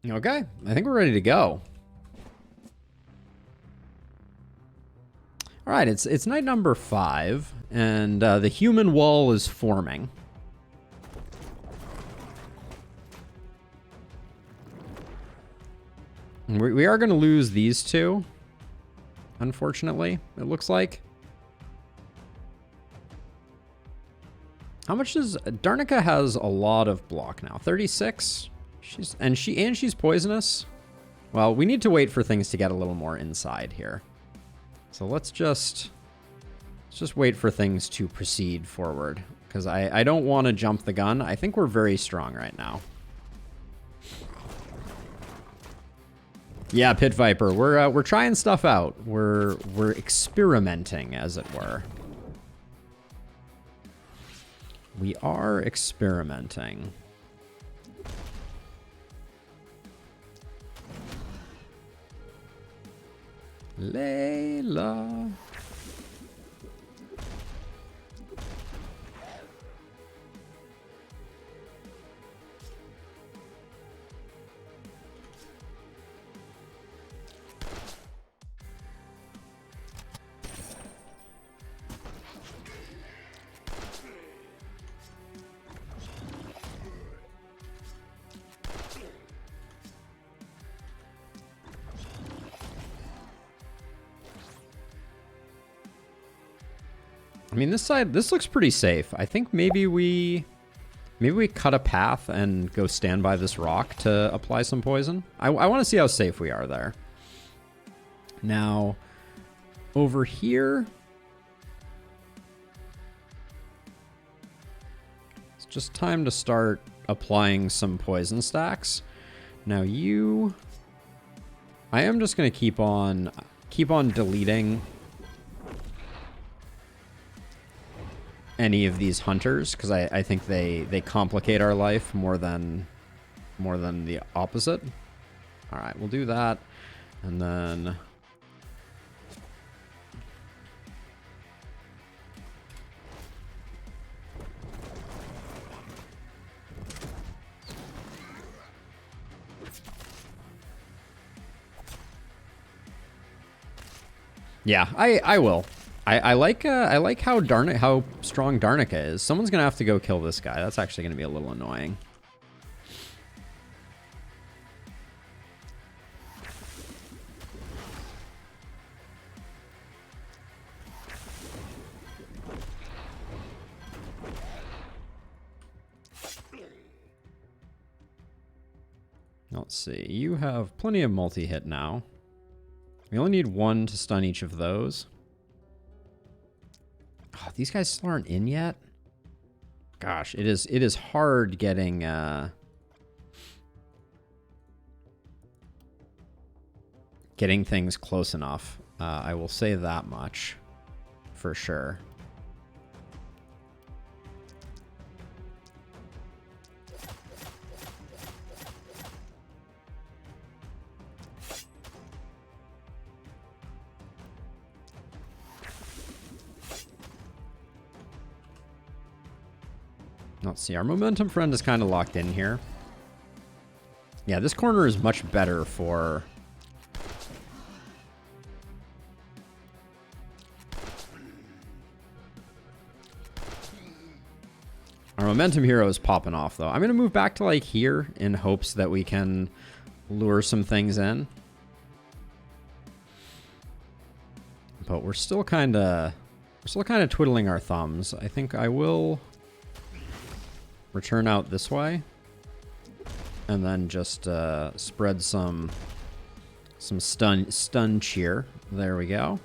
Okay, I think we're ready to go. All right, it's night number 5, and the human wall is forming. We are going to lose these two, unfortunately, it looks like. How much does... DaRRRnica has a lot of block now. 36? She's poisonous. Well, we need to wait for things to get a little more inside here. So let's just wait for things to proceed forward, because I don't want to jump the gun. I think we're very strong right now. Yeah, Pit Viper, we're trying stuff out. We're experimenting, as it were. We are experimenting. Layla. I mean, this looks pretty safe. I think maybe we cut a path and go stand by this rock to apply some poison. I want to see how safe we are there. Now, over here, it's just time to start applying some poison stacks. Now I am just going to keep on deleting any of these hunters, because I think they complicate our life more than the opposite. All right, we'll do that, and then yeah, I will. I like how strong DaRRRnica is. Someone's gonna have to go kill this guy. That's actually gonna be a little annoying. Let's see. You have plenty of multi-hit now. We only need one to stun each of those. Oh, these guys still aren't in yet? Gosh, it is hard getting things close enough. I will say that much for sure. Let's see, our momentum friend is kind of locked in here. Yeah, this corner is much better for... Our momentum hero is popping off, though. I'm going to move back to, like, here in hopes that we can lure some things in. But we're still kind of twiddling our thumbs. I think I will return out this way, and then just spread some stun cheer. There we go.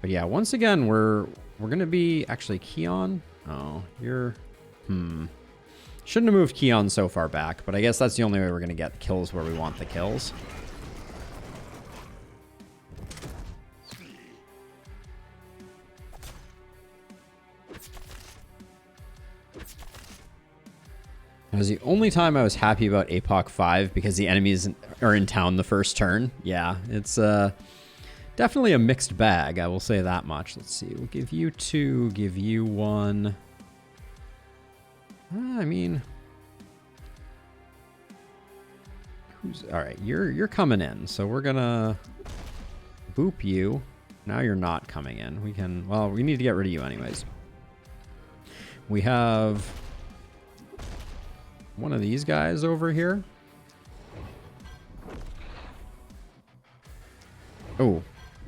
But yeah, once again, we're gonna be actually Keon. Oh, you're shouldn't have moved Keon so far back, but I guess that's the only way we're gonna get kills where we want the kills. It was the only time I was happy about APOC 5 because the enemies are in town the first turn. Yeah, it's definitely a mixed bag, I will say that much. Let's see, we'll give you 2, give you 1. I mean, All right, you're coming in, so we're gonna boop you. Now you're not coming in. We can, well, we need to get rid of you anyways. We have one of these guys over here. Oh,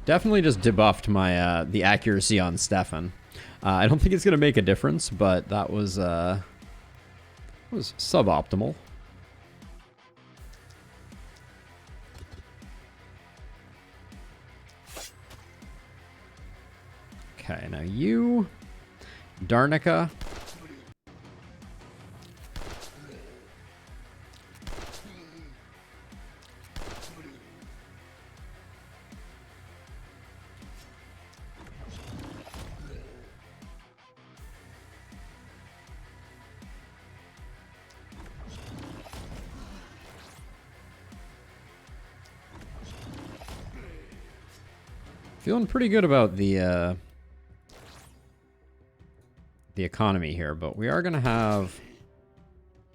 definitely just debuffed my the accuracy on Stefan. I don't think it's gonna make a difference, but that was suboptimal. Okay, now you, DaRRRnica. Feeling pretty good about the economy here, but we are gonna have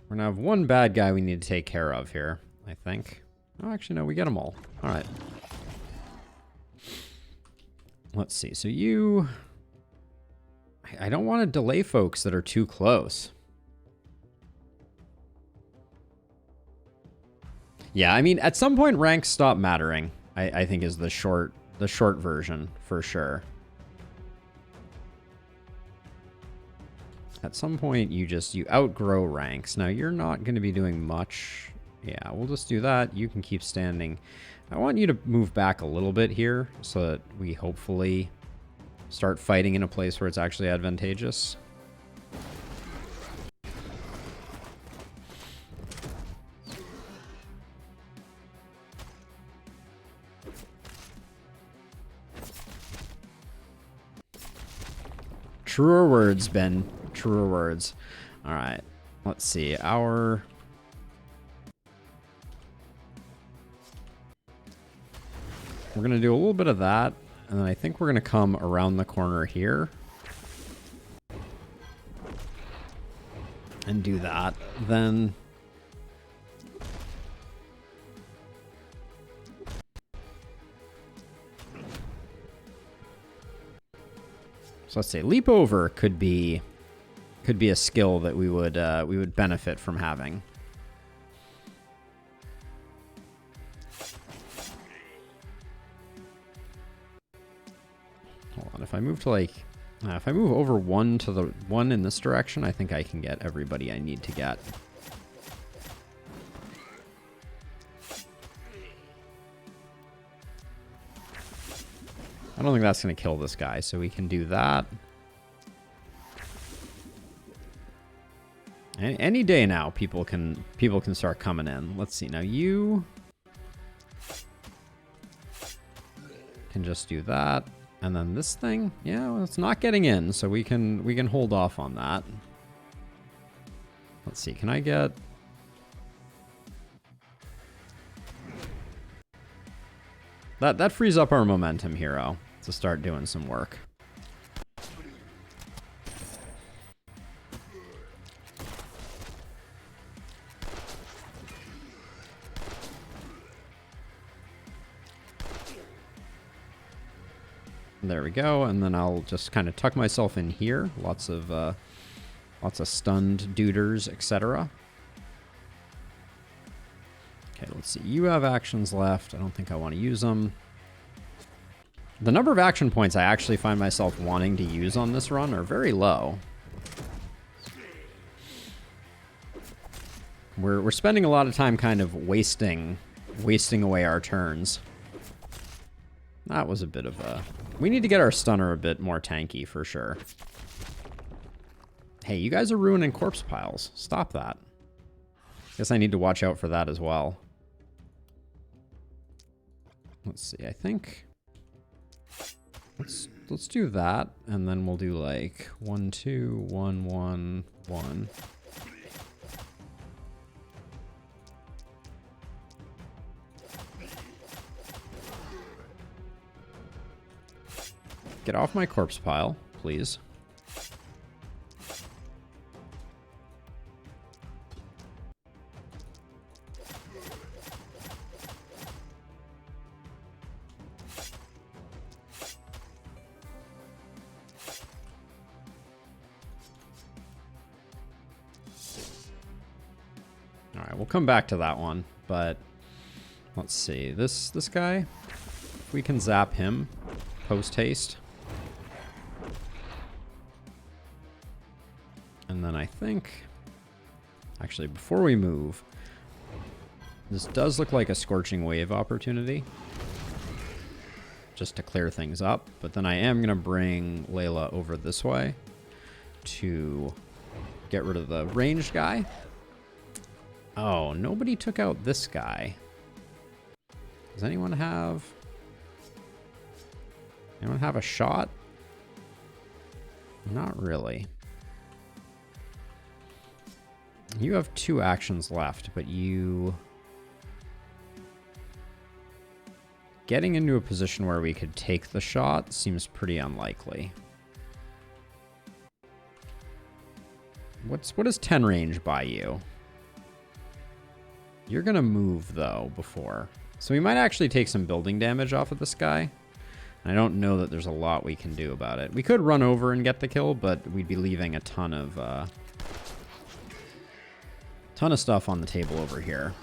one bad guy we need to take care of here, I think. Oh, actually, no, we get them all. All right. Let's see. So you, I don't want to delay folks that are too close. Yeah, I mean, at some point, ranks stop mattering. I think is the short version for sure. At some point, you outgrow ranks. Now, you're not going to be doing much. Yeah, we'll just do that. You can keep standing. I want you to move back a little bit here so that we hopefully start fighting in a place where it's actually advantageous. Truer words, Ben. Truer words. All right. Let's see. We're going to do a little bit of that. And then I think we're going to come around the corner here. And do that. Then... So let's say leap over could be a skill that we would benefit from having. Hold on, if I move to like if I move over one to the one in this direction, I think I can get everybody I need to get. I don't think that's going to kill this guy, so we can do that. Any day now, people can start coming in. Let's see. Now you can just do that, and then this thing, yeah, well, it's not getting in, so we can hold off on that. Let's see. Can I get? That frees up our momentum hero to start doing some work. There we go, and then I'll just kind of tuck myself in here. Lots of stunned duders, etc. Okay, let's see. You have actions left. I don't think I want to use them. The number of action points I actually find myself wanting to use on this run are very low. We're spending a lot of time kind of wasting away our turns. That was a bit of a... We need to get our stunner a bit more tanky for sure. Hey, you guys are ruining corpse piles. Stop that. Guess I need to watch out for that as well. Let's see, I think... Let's do that, and then we'll do like 1, 2, 1, 1, 1. Get off my corpse pile, please. All right, we'll come back to that one, but let's see. This guy, if we can zap him post haste. And then I think, actually, before we move, this does look like a Scorching Wave opportunity, just to clear things up. But then I am going to bring Layla over this way to get rid of the ranged guy. Oh, nobody took out this guy. Does anyone have a shot? Not really. You have 2 actions left, but you... Getting into a position where we could take the shot seems pretty unlikely. What does 10 range buy you? You're gonna move, though, before. So we might actually take some building damage off of this guy. I don't know that there's a lot we can do about it. We could run over and get the kill, but we'd be leaving a ton of stuff on the table over here.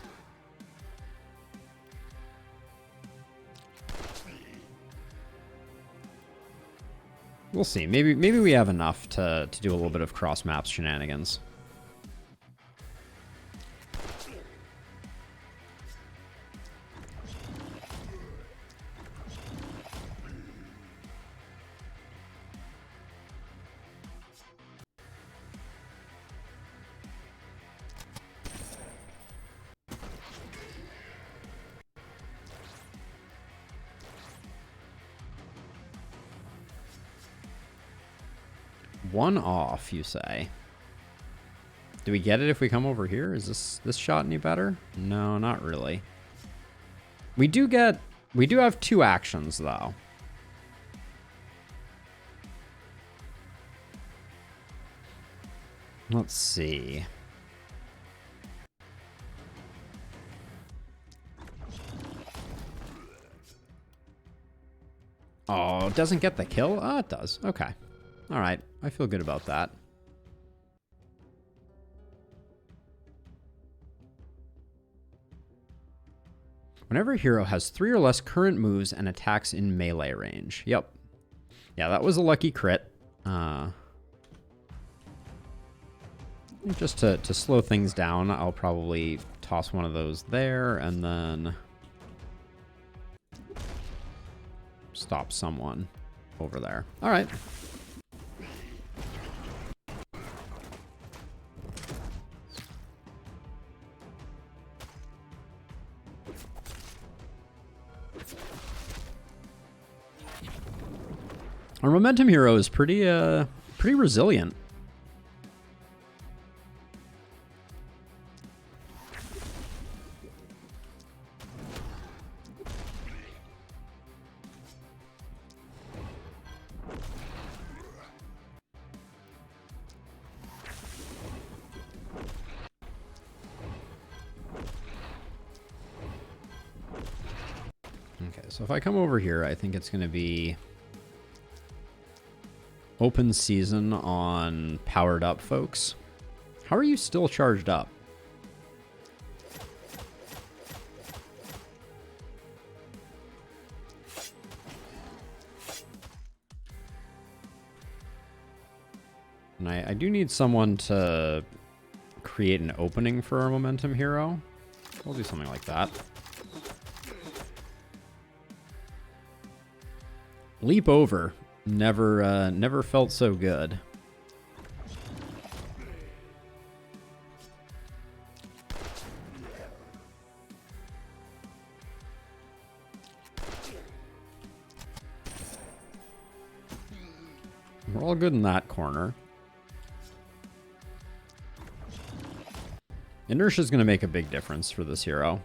We'll see. Maybe we have enough to do a little bit of cross maps shenanigans. One off, you say? Do we get it if we come over here? Is this shot any better? No, not really. We do have 2 actions, though. Let's see. Oh, it doesn't get the kill? Oh, it does. Okay. All right. I feel good about that. Whenever a hero has 3 or less current moves and attacks in melee range. Yep. Yeah, that was a lucky crit. Just to slow things down, I'll probably toss one of those there and then stop someone over there. All right. Our momentum hero is pretty resilient. Okay, so if I come over here, I think it's going to be open season on powered up folks. How are you still charged up? And I do need someone to create an opening for our momentum hero. We'll do something like that. Leap over. Never felt so good. We're all good in that corner. Inertia is going to make a big difference for this hero.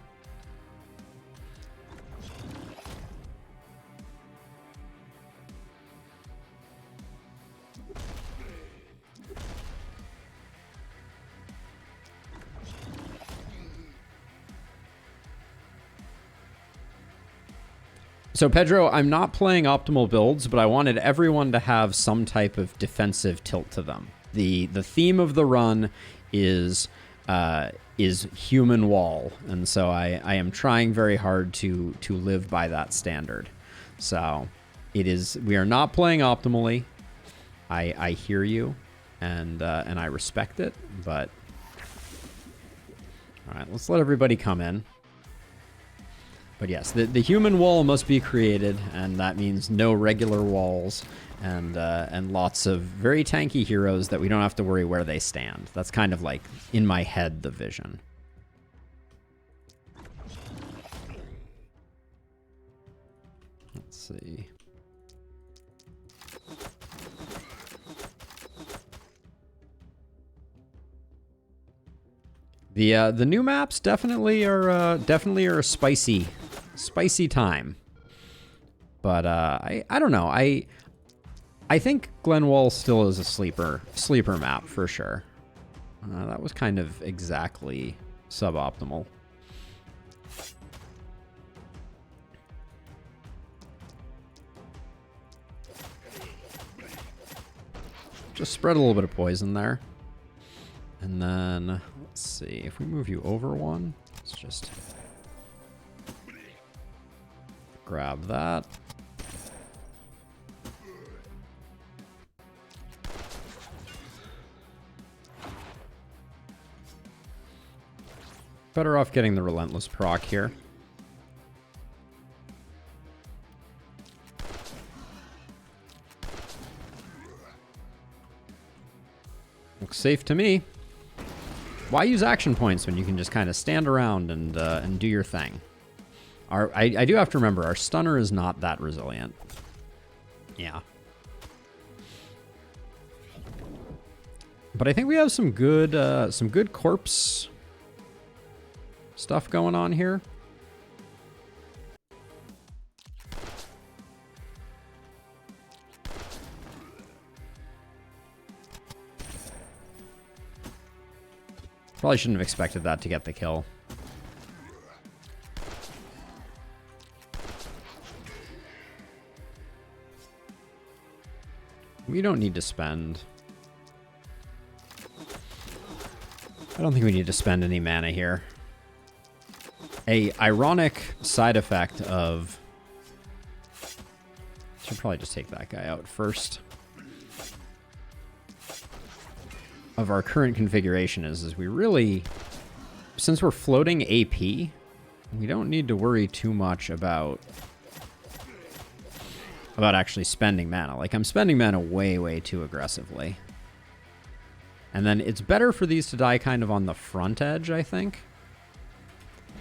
So Pedro, I'm not playing optimal builds, but I wanted everyone to have some type of defensive tilt to them. The theme of the run is is human wall, and so I am trying very hard to live by that standard. So it is, we are not playing optimally. I hear you, and I respect it, but all right, let's let everybody come in. But yes, the human wall must be created, and that means no regular walls, and lots of very tanky heroes that we don't have to worry where they stand. That's kind of like, in my head, the vision. Let's see. The new maps definitely are a spicy time. But I don't know. I think Glenwall still is a sleeper map for sure. That was kind of exactly suboptimal. Just spread a little bit of poison there. And then, let's see, if we move you over one, let's just grab that. Better off getting the Relentless proc here. Looks safe to me. Why use action points when you can just kind of stand around and do your thing? I do have to remember, our stunner is not that resilient. Yeah. But I think we have some good corpse stuff going on here. Probably shouldn't have expected that to get the kill. We don't need to spend... I don't think we need to spend any mana here. A ironic side effect of... Should probably just take that guy out first. Of our current configuration is we really, since we're floating AP, we don't need to worry too much about actually spending mana. Like, I'm spending mana way too aggressively. And then it's better for these to die kind of on the front edge, I think.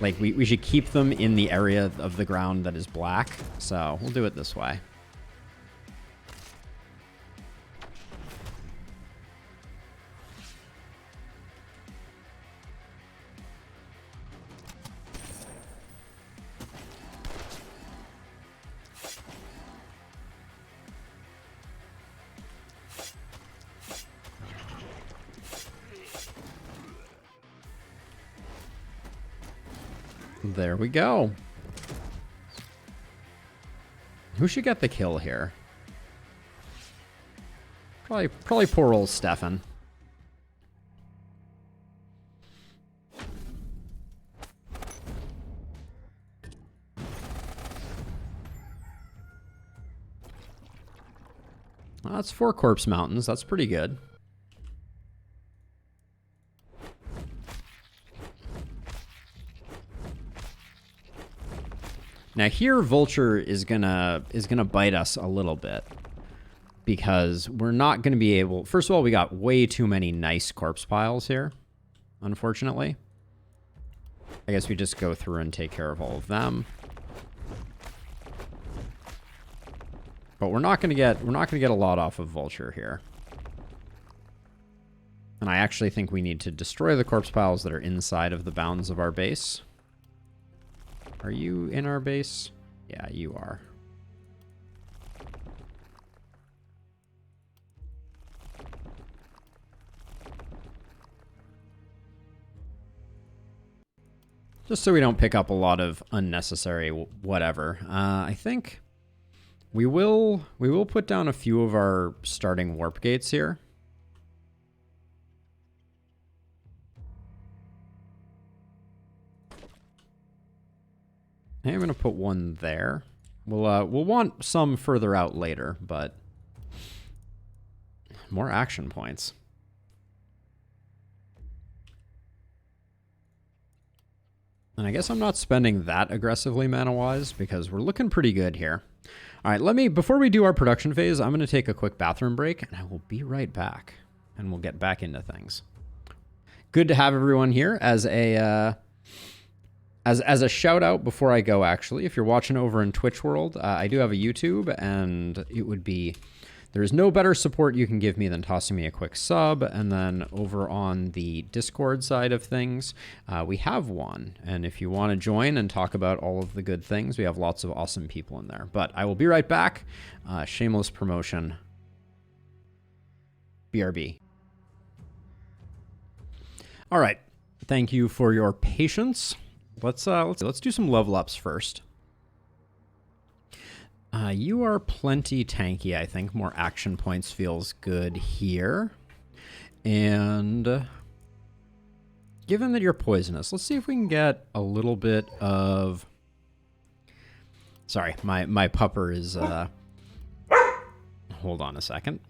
Like, we should keep them in the area of the ground that is black. So we'll do it this way. There we go. Who should get the kill here? Probably poor old Stefan. Well, that's 4 corpse mountains. That's pretty good. Now here, Vulture is gonna bite us a little bit because we're not gonna be able. First of all, we got way too many nice corpse piles here, unfortunately. I guess we just go through and take care of all of them. But we're not gonna get a lot off of Vulture here. And I actually think we need to destroy the corpse piles that are inside of the bounds of our base. Are you in our base? Yeah, you are. Just so we don't pick up a lot of unnecessary whatever. I think we will put down a few of our starting warp gates here. I'm going to put one there. We'll want some further out later, but more action points. And I guess I'm not spending that aggressively mana-wise because we're looking pretty good here. All right, before we do our production phase, I'm going to take a quick bathroom break, and I will be right back, and we'll get back into things. Good to have everyone here as a shout out before I go. Actually, if you're watching over in Twitch world, I do have a YouTube, and it would be there's no better support you can give me than tossing me a quick sub. And then over on the Discord side of things, we have one, and if you want to join and talk about all of the good things, we have lots of awesome people in there. But I will be right back. Shameless promotion. BRB. All right, thank you for your patience. Let's do some level ups first. You are plenty tanky, I think. More action points feels good here. And given that you're poisonous, let's see if we can get a little bit of... Sorry, my pupper is... Hold on a second.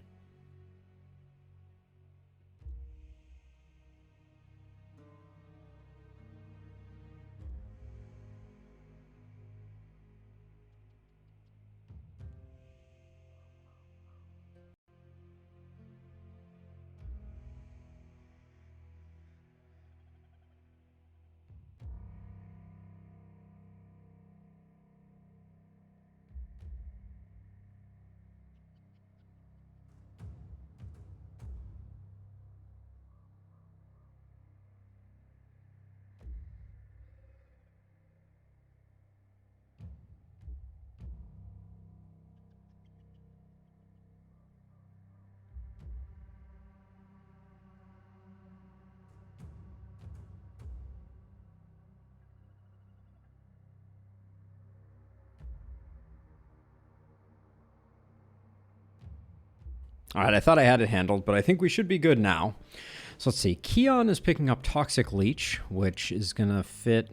All right, I thought I had it handled, but I think we should be good now. So let's see. Keon is picking up Toxic Leech, which is going to fit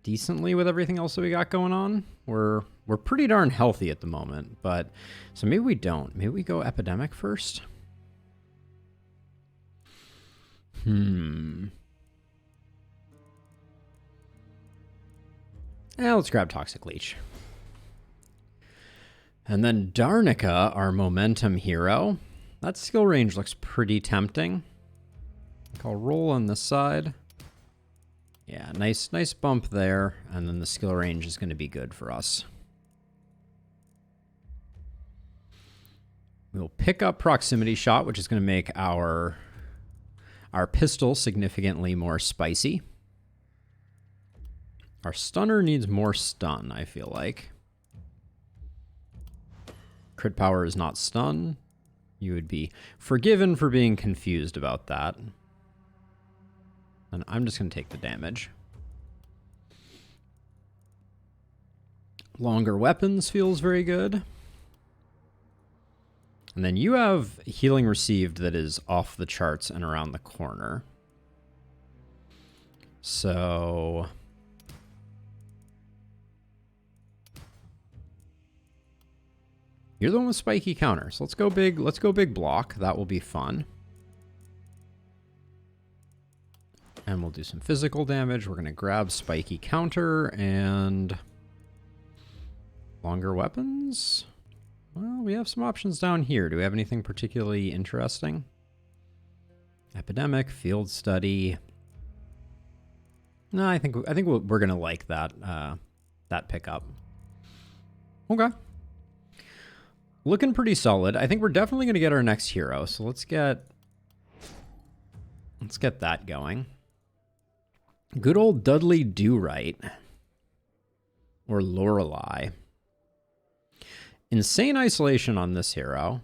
decently with everything else that we got going on. We're pretty darn healthy at the moment, but so maybe we don't. Maybe we go Epidemic first. Yeah, let's grab Toxic Leech. And then DaRRRnica, our momentum hero. That skill range looks pretty tempting. I'll roll on this side. Yeah, nice bump there. And then the skill range is going to be good for us. We'll pick up Proximity Shot, which is going to make our pistol significantly more spicy. Our stunner needs more stun, I feel like. Crit power is not stun. You would be forgiven for being confused about that. And I'm just going to take the damage. Longer weapons feels very good. And then you have healing received that is off the charts and around the corner. So... You're the one with spiky counter. So let's go big block. That will be fun. And we'll do some physical damage. We're going to grab spiky counter and longer weapons. Well, we have some options down here. Do we have anything particularly interesting? Epidemic, field study. No, I think we're going to like that pickup. Okay. Looking pretty solid. I think we're definitely going to get our next hero. So let's get that going. Good old Dudley Do-Right. Or Lorelei. Insane isolation on this hero.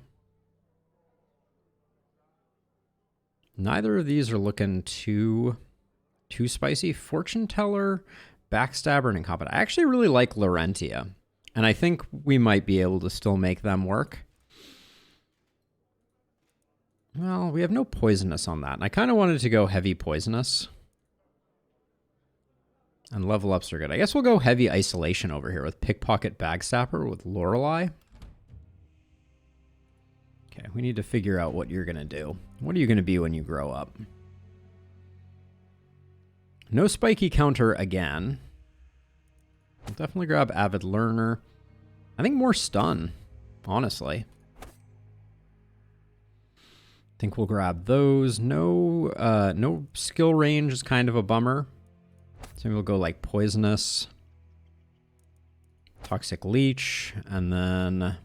Neither of these are looking too spicy. Fortune Teller, Backstabber, and Incompetent. I actually really like Laurentia. And I think we might be able to still make them work. Well, we have no poisonous on that. And I kind of wanted to go heavy poisonous. And level ups are good. I guess we'll go heavy isolation over here with pickpocket backstabber with Lorelei. Okay, we need to figure out what you're going to do. What are you going to be when you grow up? No spiky counter again. We'll definitely grab avid learner. I think more stun, honestly. I think we'll grab those. No, no skill range is kind of a bummer. So we'll go like poisonous, toxic leech, and then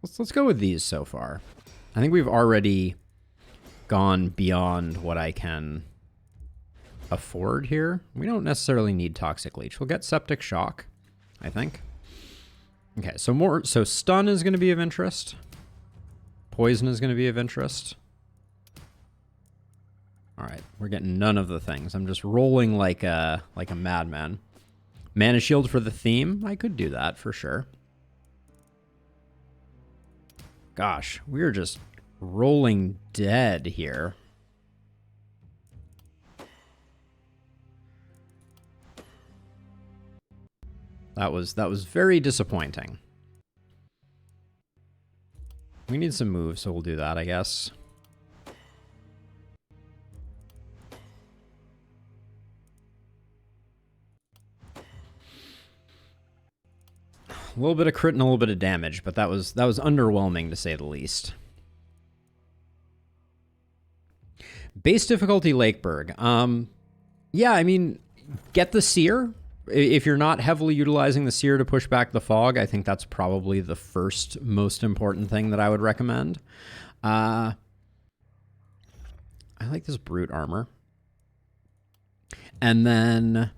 let's go with these so far. I think we've already gone beyond what I can afford here. We don't necessarily need toxic leech. We'll get septic shock, I think. Okay, so stun is going to be of interest. Poison is going to be of interest. All right, we're getting none of the things. I'm just rolling like a madman. Mana shield for the theme. I could do that for sure. Gosh, we're just rolling dead here. That was very disappointing. We need some moves, so we'll do that, I guess. A little bit of crit and a little bit of damage, but that was underwhelming to say the least. Base difficulty Lakeberg. Yeah, I mean, get the seer. If you're not heavily utilizing the seer to push back the fog, I think that's probably the first most important thing that I would recommend. I like this brute armor. And then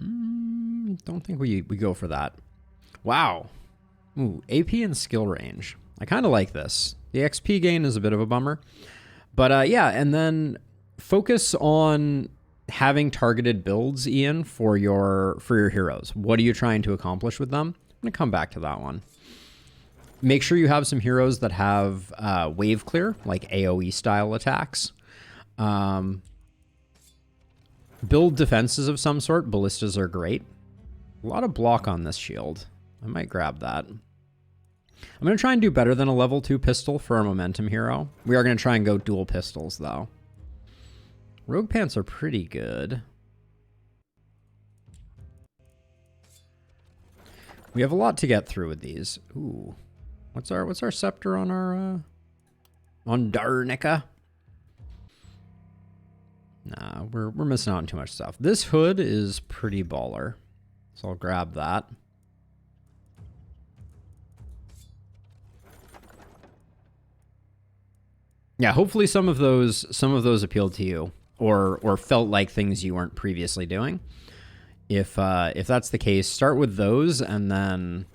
don't think we go for that. Wow. Ooh, AP and skill range. I kind of like this. The XP gain is a bit of a bummer. But yeah, and then focus on having targeted builds, Ian, for your heroes. What are you trying to accomplish with them? I'm going to come back to that one. Make sure you have some heroes that have wave clear, like AoE style attacks. Build defenses of some sort. Ballistas are great. A lot of block on this shield. I might grab that. I'm going to try and do better than a level 2 pistol for our momentum hero. We are going to try and go dual pistols, though. Rogue pants are pretty good. We have a lot to get through with these. Ooh. What's our scepter on our on DaRRRnica? Nah, we're missing out on too much stuff. This hood is pretty baller. So I'll grab that. Yeah, hopefully some of those appealed to you. Or felt like things you weren't previously doing. If that's the case, start with those and then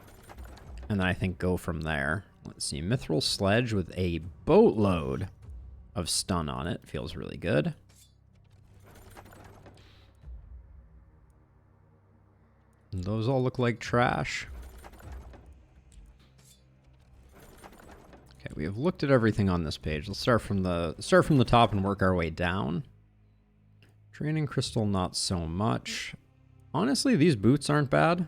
I think go from there. Let's see, Mithril Sledge with a boatload of stun on it feels really good. Those all look like trash. Okay, we have looked at everything on this page. Let's start from the top and work our way down. Draining Crystal, not so much. Honestly, these boots aren't bad.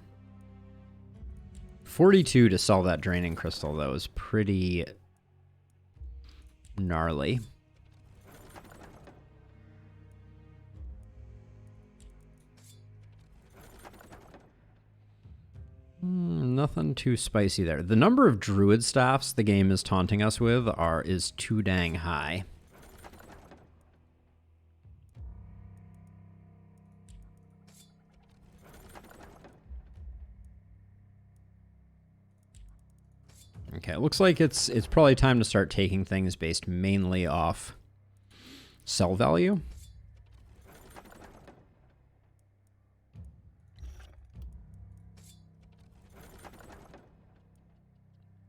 42 to sell that Draining Crystal, though, is pretty gnarly. Nothing too spicy there. The number of druid staffs the game is taunting us with is too dang high. Okay, it looks like it's probably time to start taking things based mainly off sell value.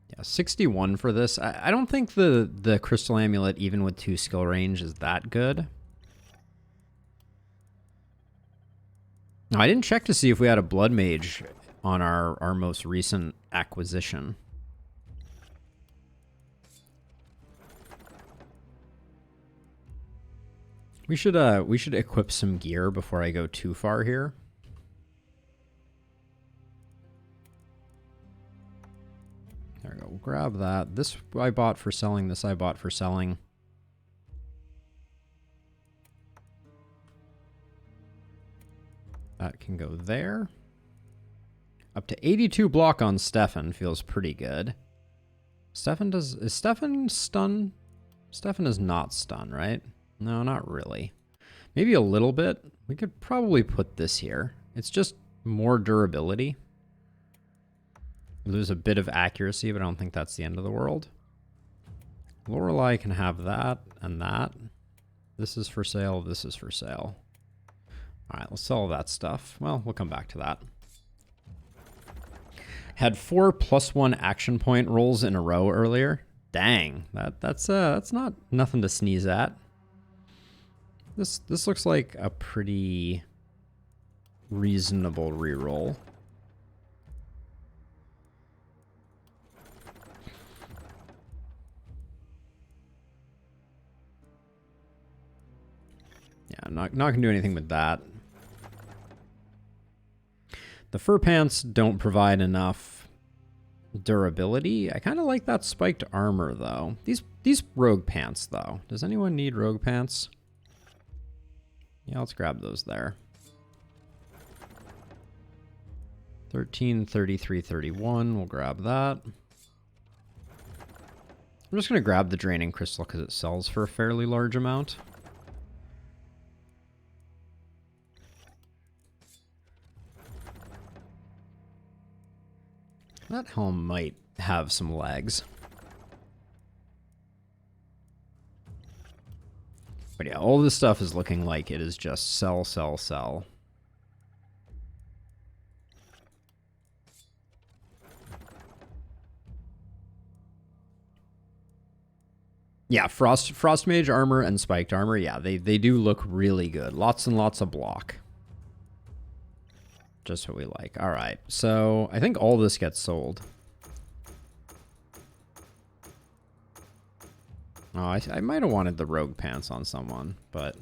Yeah, 61 for this. I don't think the Crystal Amulet, even with 2 skill range, is that good. No, I didn't check to see if we had a Blood Mage on our most recent acquisition. We should equip some gear before I go too far here. There we go. We'll grab that. This I bought for selling. This I bought for selling. That can go there. Up to 82 block on Stefan feels pretty good. Is Stefan stun? Stefan is not stun, right? No, not really. Maybe a little bit. We could probably put this here. It's just more durability. Lose a bit of accuracy, but I don't think that's the end of the world. Lorelei can have that and that. This is for sale. This is for sale. All right, let's sell that stuff. Well, we'll come back to that. Had 4 +1 action point rolls in a row earlier. Dang, that's not nothing to sneeze at. This looks like a pretty reasonable reroll. Yeah, I'm not gonna do anything with that. The fur pants don't provide enough durability. I kind of like that spiked armor though. These rogue pants though. Does anyone need rogue pants? Yeah, let's grab those there. 13, 33, 31. We'll grab that. I'm just going to grab the draining crystal because it sells for a fairly large amount. That helm might have some legs. But yeah, all this stuff is looking like it is just sell, sell, sell. Yeah, Frost Mage armor and spiked armor, yeah, they do look really good. Lots and lots of block. Just what we like. All right, so I think all this gets sold. Oh, I might have wanted the rogue pants on someone, but...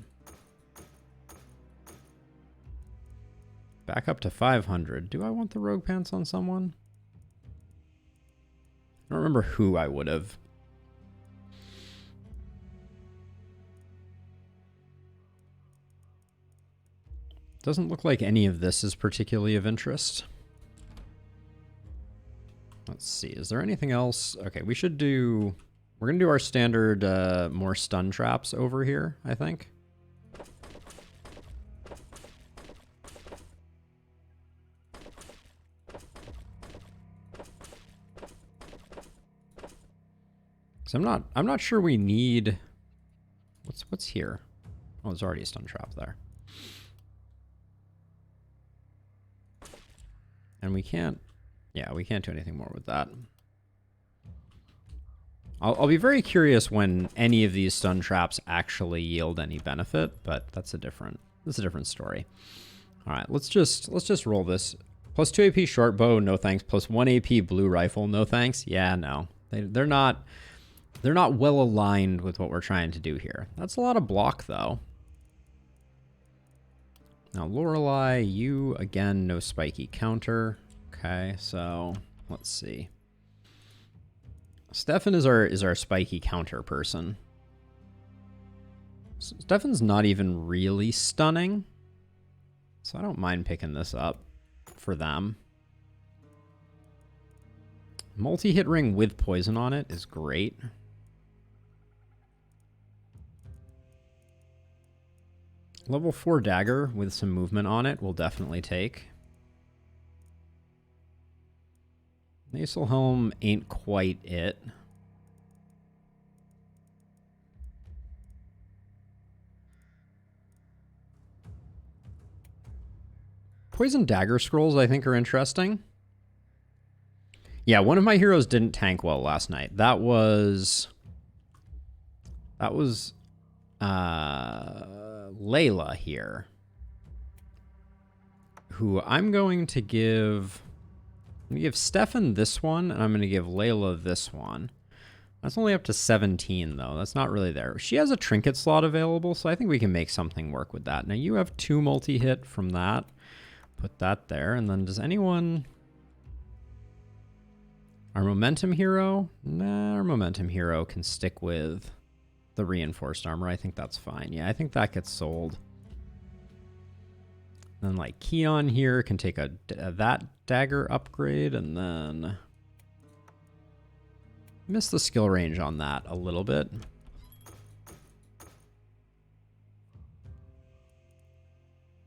Back up to 500. Do I want the rogue pants on someone? I don't remember who I would have. Doesn't look like any of this is particularly of interest. Let's see. Is there anything else? Okay, we should do... We're going to do our standard more stun traps over here, I think. So I'm not sure we need... What's here? Oh, there's already a stun trap there. And we can't... Yeah, we can't do anything more with that. I'll be very curious when any of these stun traps actually yield any benefit, but that's a different story. All right, let's just roll this. Plus 2 AP short bow, no thanks. Plus 1 AP blue rifle, no thanks. Yeah, no. They're not well aligned with what we're trying to do here. That's a lot of block though. Now Lorelei, you again, no spiky counter. Okay, so let's see. Stefan is our spiky counter person. Stefan's not even really stunning, so I don't mind picking this up for them. Multi-hit ring with poison on it is great. Level 4 dagger with some movement on it will definitely take. Nasal helm ain't quite it. Poison dagger scrolls I think are interesting. Yeah, one of my heroes didn't tank well last night. That was Layla here, who I'm going to give I'm gonna give Stefan this one, and I'm gonna give Layla this one. That's only up to 17, though. That's not really there. She has a trinket slot available, so I think we can make something work with that. Now, you have 2 multi-hit from that. Put that there. And then does anyone... Our momentum hero? Nah, our momentum hero can stick with the reinforced armor. I think that's fine. Yeah, I think that gets sold. Then, like, Keon here can take that dagger upgrade, and then... Missed the skill range on that a little bit.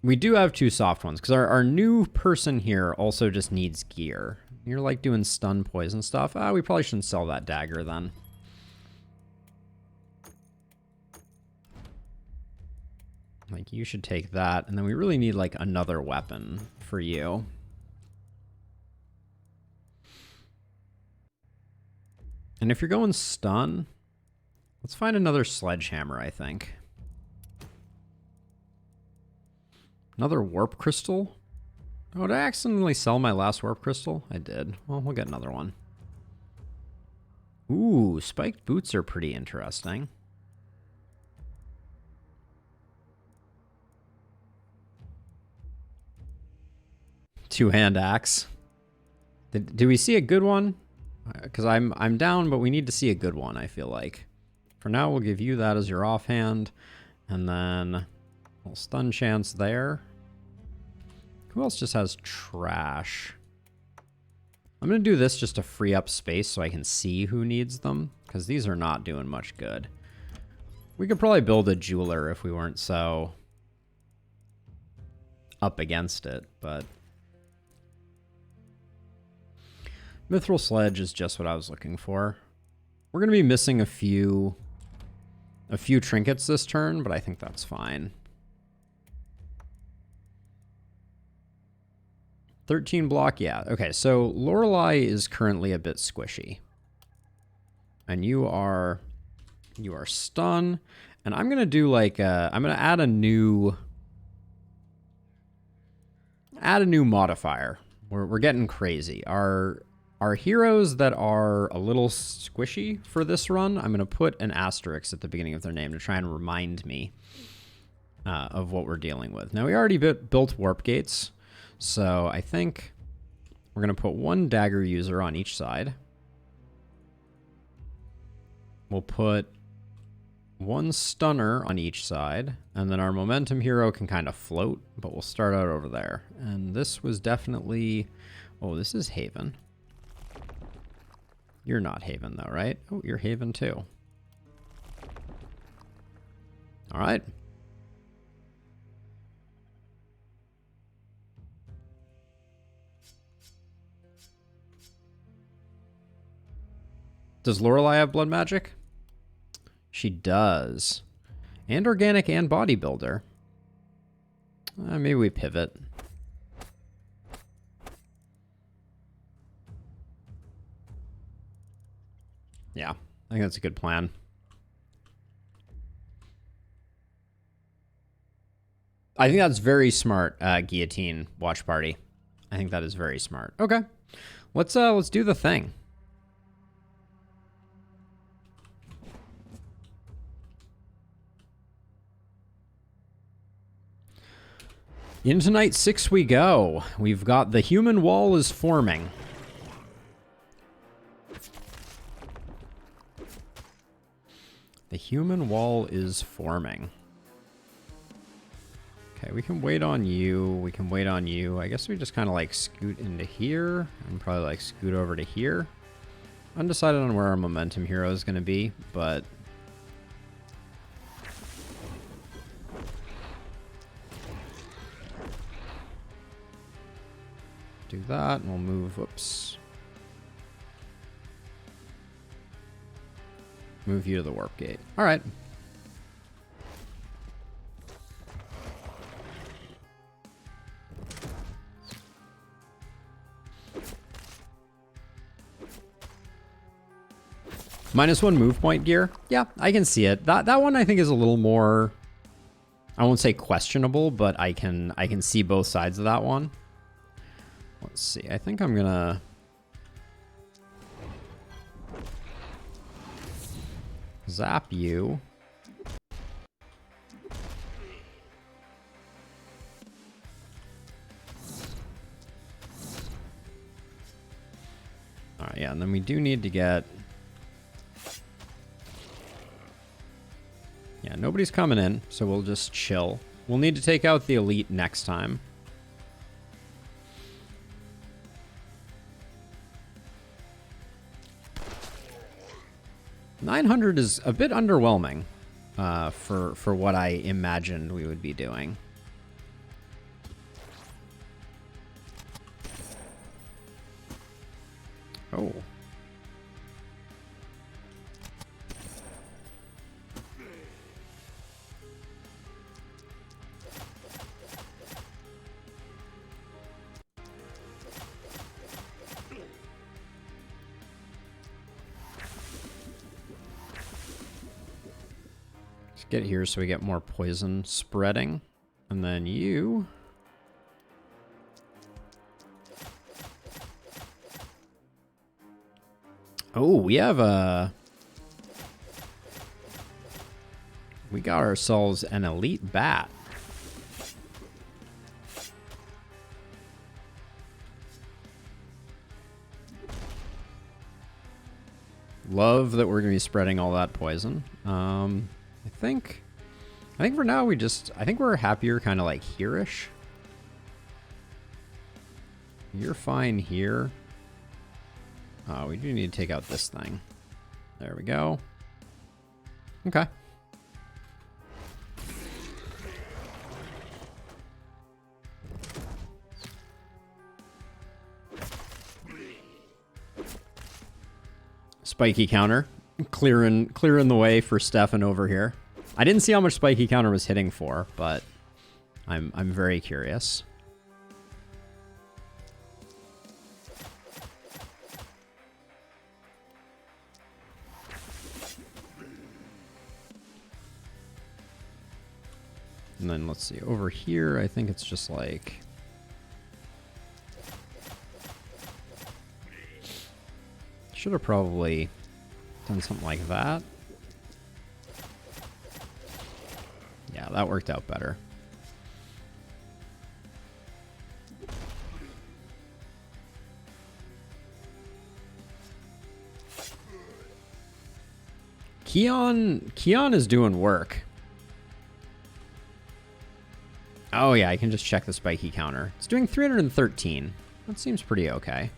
We do have 2 soft ones, because our new person here also just needs gear. You're like doing stun poison stuff. We probably shouldn't sell that dagger then. Like, you should take that, and then we really need like another weapon for you. And if you're going stun, let's find another sledgehammer, I think. Another warp crystal? Oh, did I accidentally sell my last warp crystal? I did. Well, we'll get another one. Ooh, spiked boots are pretty interesting. Two-hand axe. Did we see a good one? Because I'm down, but we need to see a good one, I feel like. For now, we'll give you that as your offhand. And then a little stun chance there. Who else just has trash? I'm going to do this just to free up space so I can see who needs them. Because these are not doing much good. We could probably build a jeweler if we weren't so up against it, but... Mithril Sledge is just what I was looking for. We're going to be missing a few trinkets this turn, but I think that's fine. 13 block, yeah. Okay, so Lorelei is currently a bit squishy. And you are stun. And I'm going to do like I'm going to add a new modifier. We're getting crazy. Our heroes that are a little squishy for this run, I'm going to put an asterisk at the beginning of their name to try and remind me of what we're dealing with. Now, we already built warp gates, so I think we're going to put 1 dagger user on each side. We'll put 1 stunner on each side, and then our momentum hero can kind of float, but we'll start out over there. And this was definitely... Oh, this is Haven. You're not Haven, though, right? Oh, you're Haven, too. All right. Does Lorelei have blood magic? She does. And organic and bodybuilder. Maybe we pivot. Yeah, I think that's a good plan. I think that's very smart, Guillotine Watch Party. I think that is very smart. Okay, let's do the thing. Into night 6 we go. We've got the human wall is forming. The human wall is forming. Okay, we can wait on you. We can wait on you. I guess we just kind of like scoot into here and probably like scoot over to here. Undecided on where our momentum hero is going to be, but... Do that and we'll move, whoops. Move you to the warp gate. All right. -1 move point gear. Yeah, I can see it. That one I think is a little more, I won't say questionable, but I can see both sides of that one. Let's see. I think I'm gonna Zap you. Alright, yeah, and then we do need to get... Yeah, nobody's coming in, so we'll just chill. We'll need to take out the elite next time. $900 is a bit underwhelming for what I imagined we would be doing. Oh. Let's get here so we get more poison spreading. And then you... Oh, we have a... We got ourselves an elite bat. Love that we're going to be spreading all that poison. I think for now I think we're happier kind of like here-ish. You're fine here. We do need to take out this thing. There we go. Okay. Spiky counter. Clearing the way for Stefan over here. I didn't see how much spiky counter was hitting for, but I'm very curious. And then let's see, over here, I think it's just like... Should have probably done something like that. Yeah, that worked out better. Keon is doing work. Oh yeah, I can just check the spiky counter. It's doing 313. That seems pretty okay.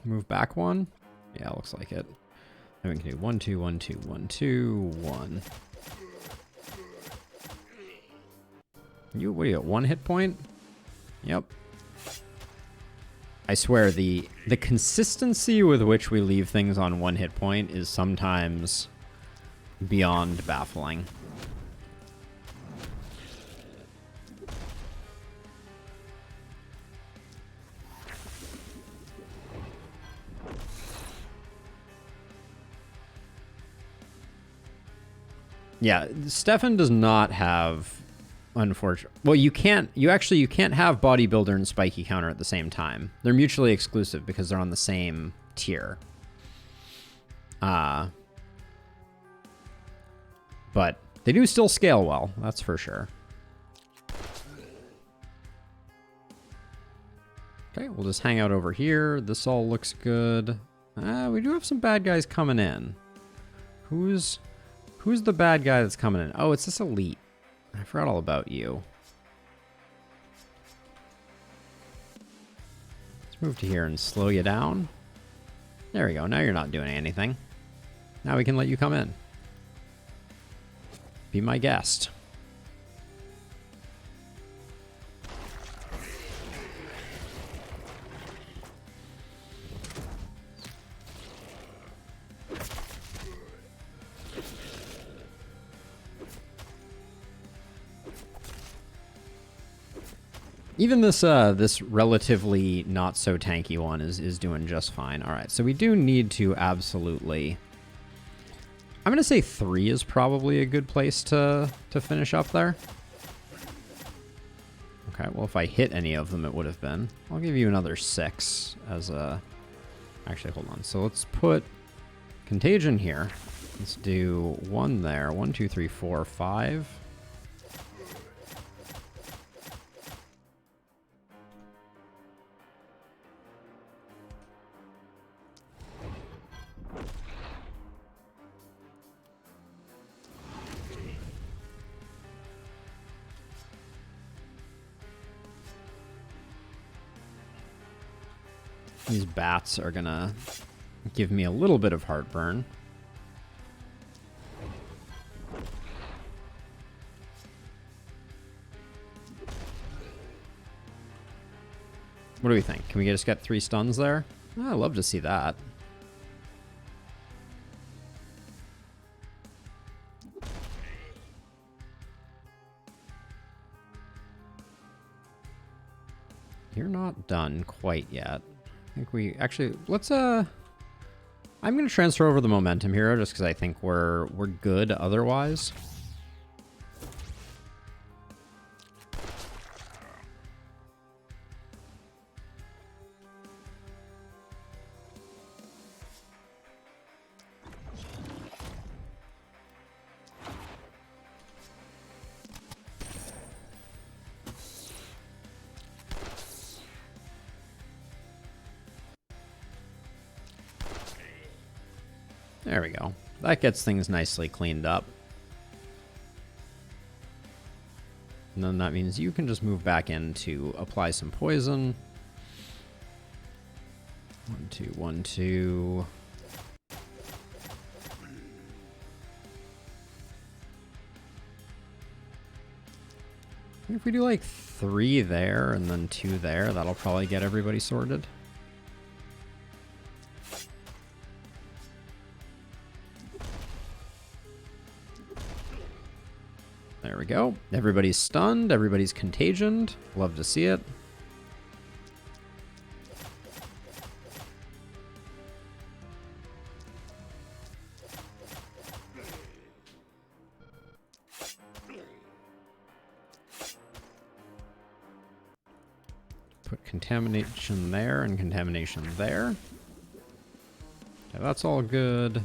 Move back one? Yeah, looks like it. Then we can do 1, 2, 1, 2, 1, 2, 1. What do you got? 1 hit point? Yep. I swear the consistency with which we leave things on 1 hit point is sometimes beyond baffling. Yeah, Stefan does not have, unfortunately. Well, you can't have bodybuilder and spiky counter at the same time. They're mutually exclusive because they're on the same tier. But they do still scale well, that's for sure. Okay, we'll just hang out over here. This all looks good. We do have some bad guys coming in. Who's the bad guy that's coming in? Oh, it's this elite. I forgot all about you. Let's move to here and slow you down. There we go. Now you're not doing anything. Now we can let you come in. Be my guest. Even this relatively not so tanky one is doing just fine. All right, so we do need to absolutely. I'm gonna say 3 is probably a good place to finish up there. Okay, well if I hit any of them, it would have been. I'll give you another 6 as a. Actually, hold on. So let's put contagion here. Let's do 1 there. 1, 2, 3, 4, 5. These bats are gonna give me a little bit of heartburn. What do we think? Can we just get 3 stuns there? Oh, I'd love to see that. You're not done quite yet. I think we actually let's I'm gonna transfer over the momentum here just because I think we're good otherwise. There we go. That gets things nicely cleaned up. And then that means you can just move back in to apply some poison. 1, 2, 1, 2. If we do like 3 there and then 2 there, that'll probably get everybody sorted. There we go. Everybody's stunned. Everybody's contagioned. Love to see it. Put contamination there and contamination there. Okay, that's all good.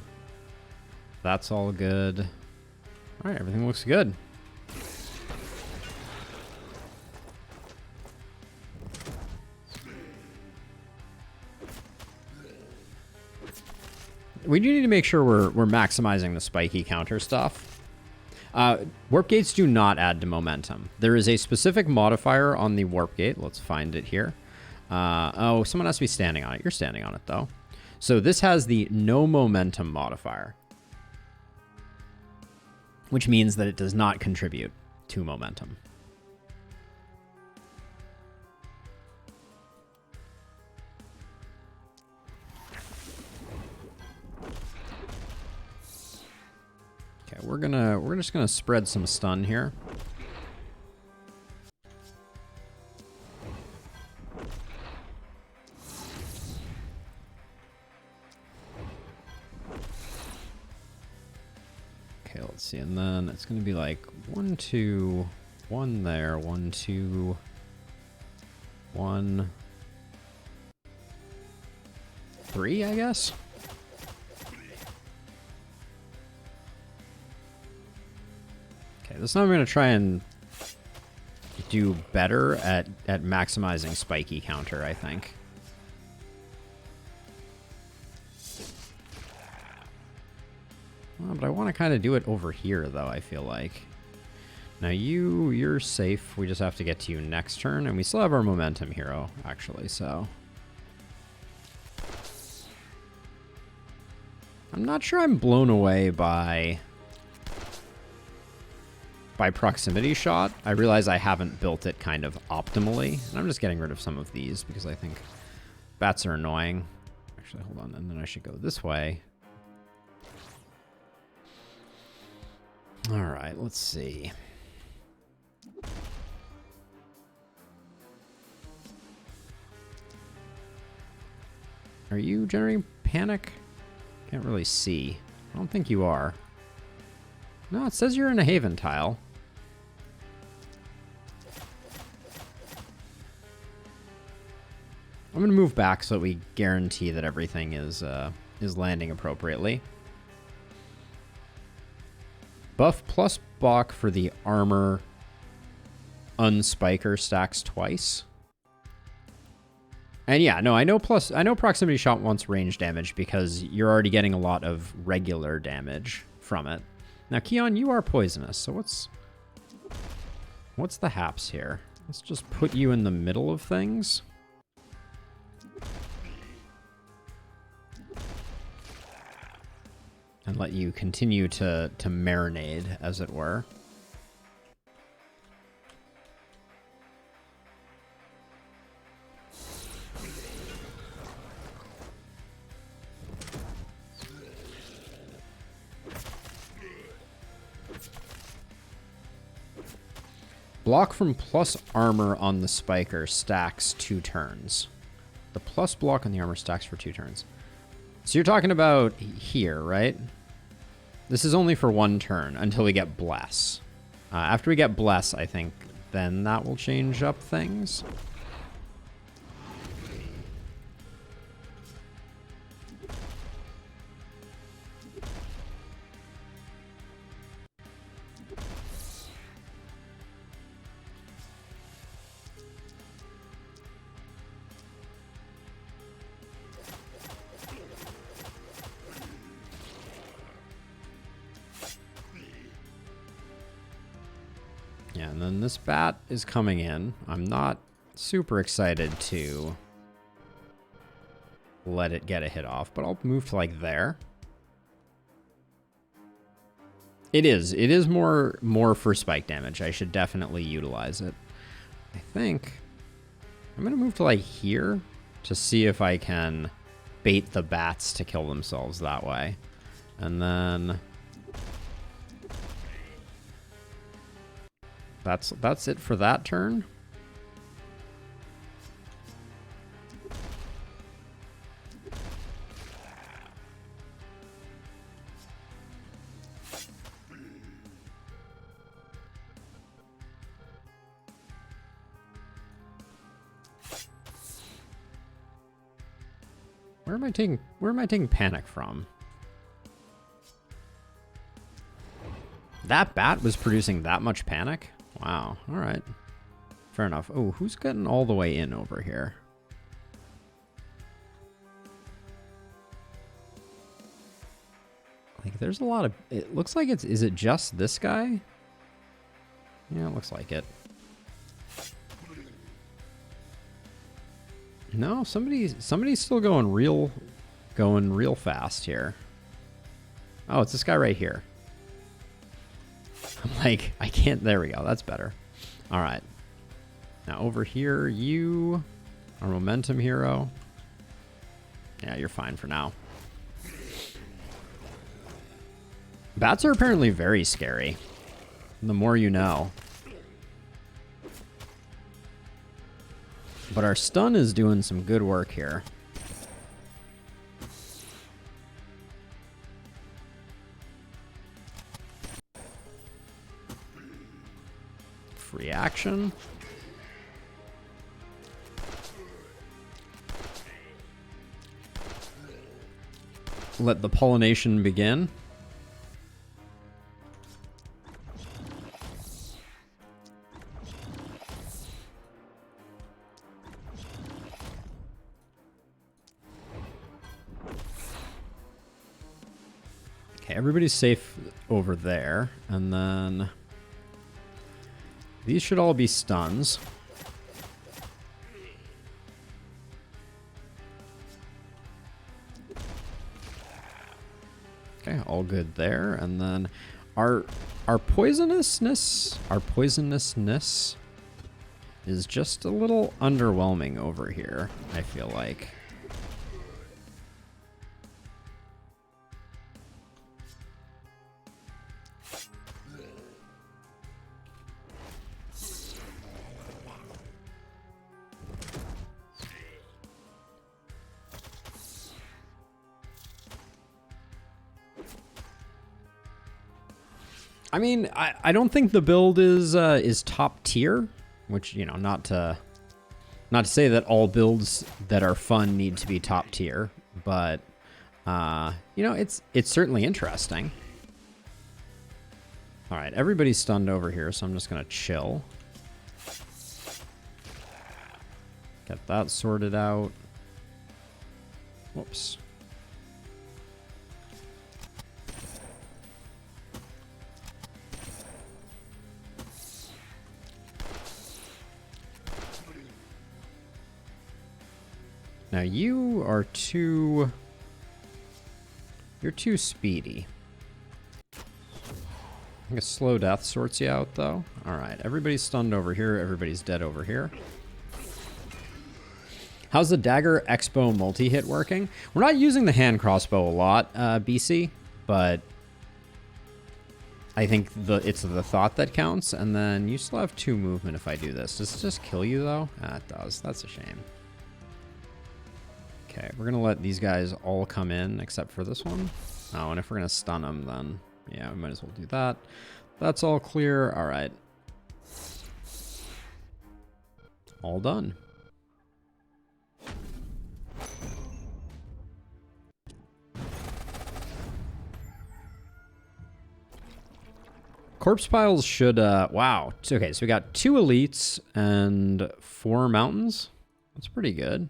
That's all good. All right, everything looks good. We do need to make sure we're maximizing the spiky counter stuff. Warp gates do not add to momentum. There is a specific modifier on the warp gate. Let's find it here. Oh, someone has to be standing on it. You're standing on it, though. So this has the no momentum modifier, which means that it does not contribute to momentum. Okay, we're just gonna spread some stun here. Okay, let's see, and then it's gonna be like 1, 2, 1 there, 1, 2, 1, 3, I guess. Okay, this time I'm going to try and do better at maximizing spiky counter, I think. Well, but I want to kind of do it over here, though, I feel like. Now you're safe. We just have to get to you next turn, and we still have our momentum hero, actually, so... I'm not sure I'm blown away by proximity shot. I realize I haven't built it kind of optimally, and I'm just getting rid of some of these because I think bats are annoying. Actually, hold on, and then I should go this way. All right, let's see. Are you generating panic? Can't really see. I don't think you are. No, it says you're in a haven tile. I'm gonna move back so that we guarantee that everything is landing appropriately. Buff plus block for the armor unspiker stacks twice. And yeah, no, I know proximity shot wants range damage because you're already getting a lot of regular damage from it. Now, Keon, you are poisonous, so what's the haps here? Let's just put you in the middle of things. And let you continue to marinade, as it were. Block from plus armor on the spiker stacks 2 turns. The plus block on the armor stacks for 2 turns. So you're talking about here, right? This is only for 1 turn until we get Bless. After we get Bless, I think, then that will change up things. Yeah, and then this bat is coming in. I'm not super excited to let it get a hit off, but I'll move to like there. It is more for spike damage. I should definitely utilize it. I think I'm gonna move to like here to see if I can bait the bats to kill themselves that way. And then that's it for that turn. Where am I taking panic from? That bat was producing that much panic? Wow, all right. Fair enough. Oh, who's getting all the way in over here? Like, there's a lot of... It looks like it's... Is it just this guy? Yeah, it looks like it. No, somebody's still going real fast here. Oh, it's this guy right here. I'm like, I can't... There we go. That's better. All right. Now over here, you are momentum hero. Yeah, you're fine for now. Bats are apparently very scary. The more you know. But our stun is doing some good work here. Free action. Let the pollination begin. Okay, everybody's safe over there, and then these should all be stuns. Okay, all good there, and then our poisonousness is just a little underwhelming over here, I feel like. I mean, I don't think the build is top tier, which, you know, not to say that all builds that are fun need to be top tier, but you know, it's certainly interesting. All right, everybody's stunned over here, so I'm just gonna chill. Get that sorted out. Whoops. Now you are too... You're too speedy. I think a slow death sorts you out, though. Alright, everybody's stunned over here. Everybody's dead over here. How's the Dagger Expo multi-hit working? We're not using the hand crossbow a lot, BC, but I think it's the thought that counts, and then you still have 2 movement if I do this. Does it just kill you, though? Ah, it does. That's a shame. Okay, we're going to let these guys all come in, except for this one. Oh, and if we're going to stun them, then yeah, we might as well do that. That's all clear. All right. All done. Corpse piles should, wow. Okay, so we got 2 elites and 4 mountains. That's pretty good.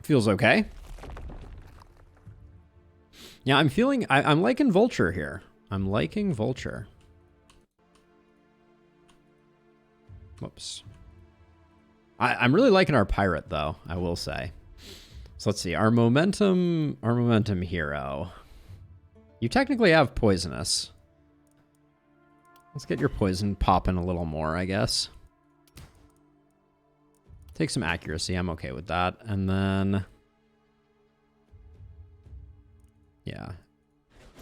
Feels okay. Yeah, I'm feeling... I'm liking Vulture here. I'm liking Vulture. Whoops. I'm really liking our pirate, though, I will say. So let's see. Our momentum hero. You technically have poisonous. Let's get your poison popping a little more, I guess. Take some accuracy. I'm okay with that. And then... yeah.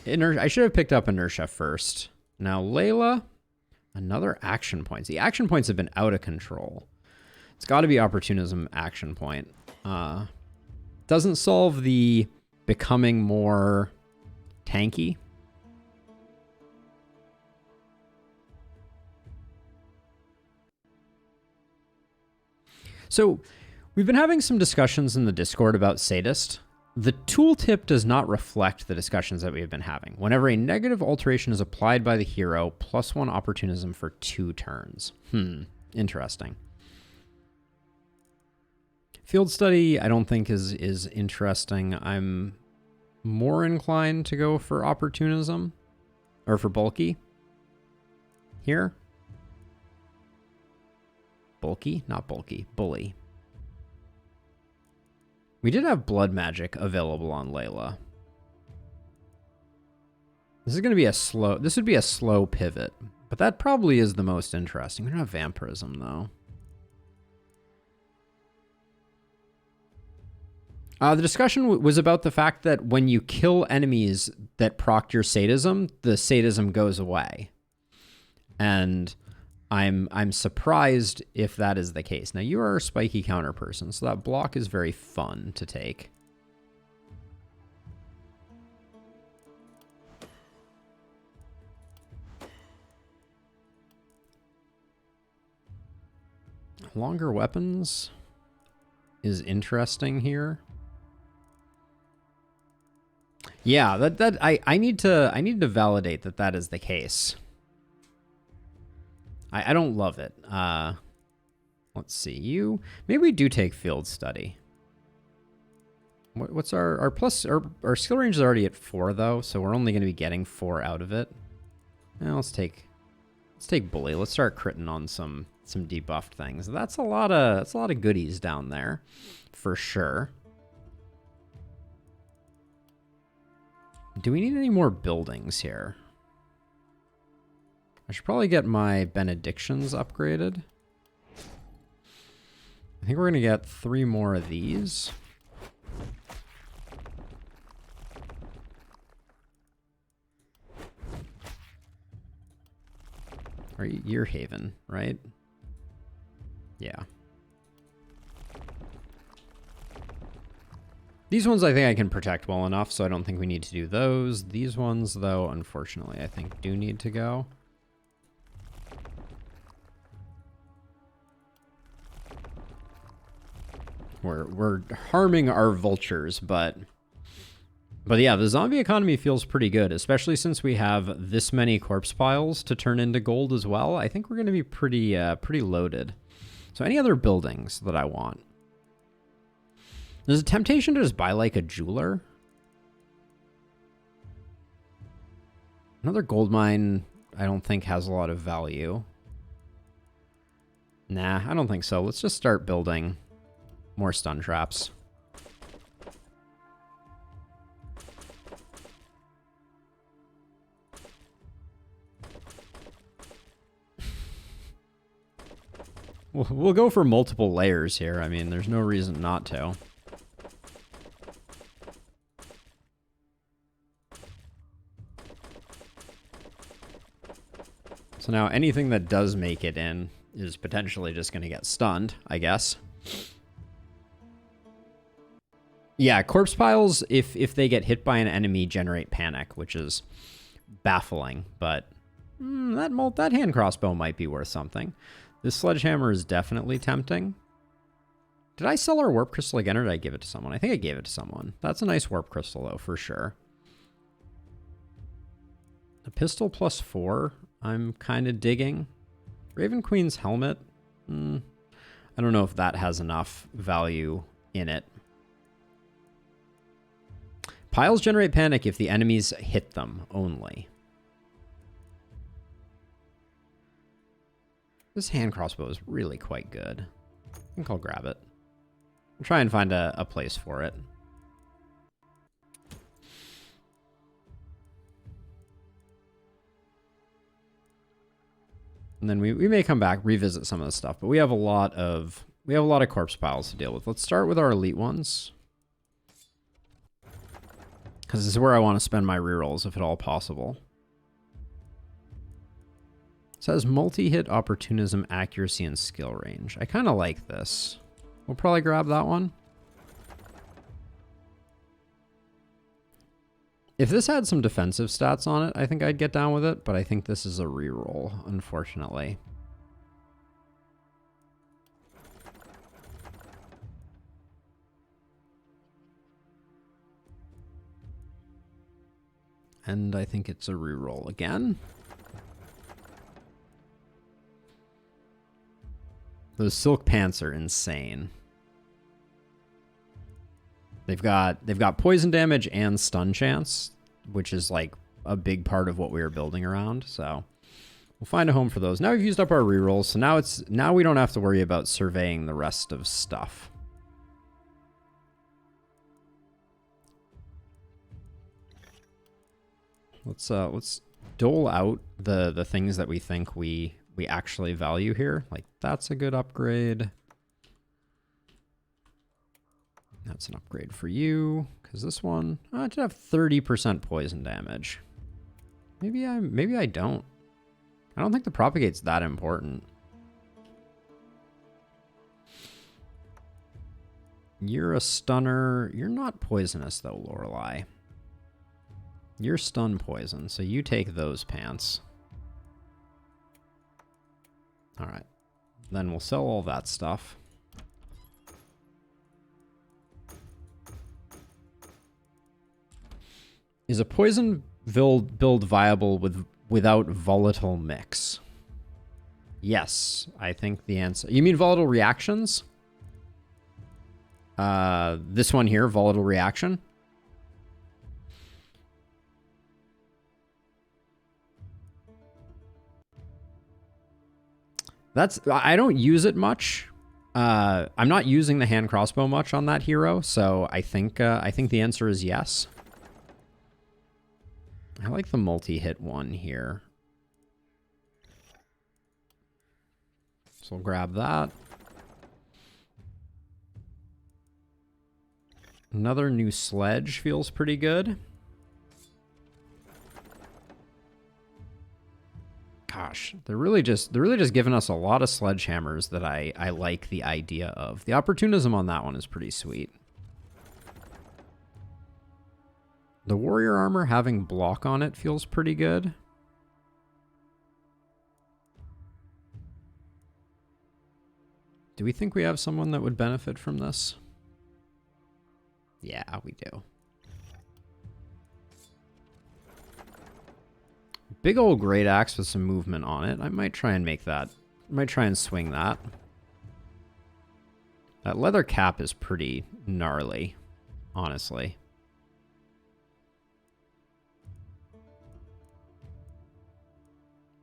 I should have picked up Inertia first. Now, Layla... another action point. The action points have been out of control. It's got to be opportunism action point. Doesn't solve the becoming more tanky. So we've been having some discussions in the Discord about Sadist. The tooltip does not reflect the discussions that we have been having. Whenever a negative alteration is applied by the hero, +1 opportunism for 2 turns. Interesting. Field study, I don't think is interesting. I'm more inclined to go for opportunism, or for bulky here. Bulky? Not bulky. Bully. We did have blood magic available on Layla. This is going to be a slow... this would be a slow pivot. But that probably is the most interesting. We don't have vampirism, though. The discussion was about the fact that when you kill enemies that proc your sadism, the sadism goes away. And... I'm surprised if that is the case. Now, you are a spiky counter person, so that block is very fun to take. Longer weapons is interesting here. Yeah, I need to validate that is the case. I don't love it. Let's see. Maybe we do take field study. What's our plus? Our skill range is already at 4 though, so we're only going to be getting 4 out of it. Now let's take bully. Let's start critting on some debuffed things. That's a lot of goodies down there, for sure. Do we need any more buildings here? I should probably get my benedictions upgraded. I think we're going to get 3 more of these. Or Year Haven, right? Yeah. These ones I think I can protect well enough, so I don't think we need to do those. These ones, though, unfortunately, I think do need to go. We're harming our vultures, but yeah, the zombie economy feels pretty good, especially since we have this many corpse piles to turn into gold as well. I think we're going to be pretty loaded. So any other buildings that I want? There's a temptation to just buy like a jeweler. Another gold mine I don't think has a lot of value. Nah, I don't think so. Let's just start building more stun traps. We'll go for multiple layers here. I mean, there's no reason not to. So now anything that does make it in is potentially just going to get stunned, I guess. Yeah, corpse piles, if they get hit by an enemy, generate panic, which is baffling. But that hand crossbow might be worth something. This sledgehammer is definitely tempting. Did I sell our warp crystal again, or did I give it to someone? I think I gave it to someone. That's a nice warp crystal, though, for sure. A pistol +4, I'm kind of digging. Raven Queen's helmet, I don't know if that has enough value in it. Piles generate panic if the enemies hit them only. This hand crossbow is really quite good. I think I'll grab it. I'll try and find a place for it. And then we may come back, revisit some of the stuff, but we have a lot of corpse piles to deal with. Let's start with our elite ones, because this is where I want to spend my rerolls if at all possible. It says multi-hit, opportunism, accuracy, and skill range. I kind of like this. We'll probably grab that one. If this had some defensive stats on it, I think I'd get down with it, but I think this is a reroll, unfortunately. And I think it's a reroll again. Those silk pants are insane. They've got poison damage and stun chance, which is like a big part of what we are building around. So we'll find a home for those. Now we've used up our rerolls, so now we don't have to worry about surveying the rest of stuff. Let's dole out the things that we think we actually value here. Like, that's a good upgrade. That's an upgrade for you, because this one, I should have 30% poison damage. Maybe I don't. I don't think the propagate's that important. You're a stunner. You're not poisonous though, Lorelei. You're stun poison, so you take those pants. All right. Then we'll sell all that stuff. Is a poison build viable without volatile mix? Yes, I think the answer. You mean volatile reactions? This one here, volatile reaction. I don't use it much. I'm not using the hand crossbow much on that hero, so I think the answer is yes. I like the multi-hit one here. So we'll grab that. Another new sledge feels pretty good. Gosh, damage. They're really just giving us a lot of sledgehammers that I like the idea of. The opportunism on that one is pretty sweet. The warrior armor having block on it feels pretty good. Do we think we have someone that would benefit from this? Yeah, we do. Big old great axe with some movement on it. I might try and make that. I might try and swing that. That leather cap is pretty gnarly, honestly.